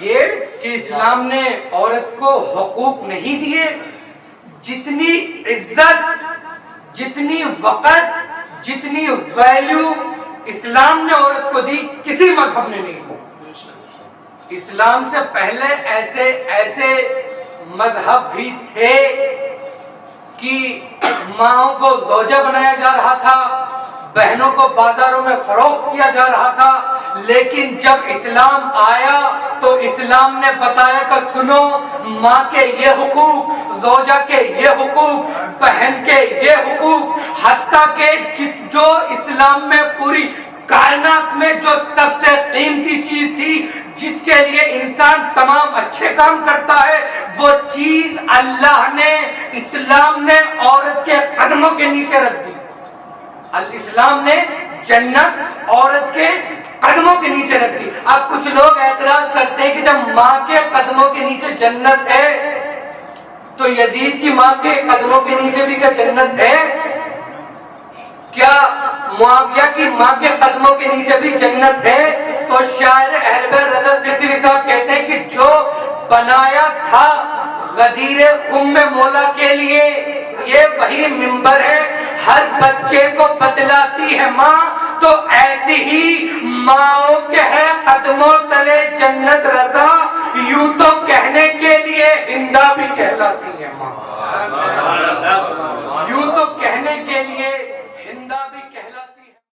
یہ کہ اسلام نے عورت کو حقوق نہیں دیے، جتنی عزت، جتنی وقت، جتنی ویلیو اسلام نے عورت کو دی کسی مذہب نے نہیں دی۔ اسلام سے پہلے ایسے مذہب بھی تھے کہ ماؤں کو زوجہ بنایا جا رہا تھا، بہنوں کو بازاروں میں فروخت کیا جا رہا تھا، لیکن جب اسلام آیا تو اسلام نے بتایا کہ سنو، ماں کے یہ حقوق، زوجہ کے یہ حقوق، بہن کے یہ حقوق، حتیٰ کہ جو اسلام میں پوری کائنات میں جو سب سے قیمتی چیز تھی، جس کے لیے انسان تمام اچھے کام کرتا ہے، وہ چیز اللہ نے، اسلام نے عورت کے قدموں کے نیچے رکھ دی۔ اسلام نے جنت عورت کے قدموں کے نیچے رکھ دی۔ اب کچھ لوگ اعتراض کرتے ہیں کہ جب ماں کے قدموں کے نیچے جنت ہے تو یزید کی ماں کے قدموں کے نیچے بھی کیا جنت ہے؟ کیا معاویہ کی ماں کے قدموں کے نیچے بھی جنت ہے؟ تو شاعر اہل بیت رضا سرسری صاحب کہتے ہیں کہ جو بنایا تھا غدیر ام مولا کے لیے یہ وہی منبر ہے، ہر بچے کو بتلاتی ہے ماں، تو ایسی ہی ماں کے ہے قدموں تلے جنت۔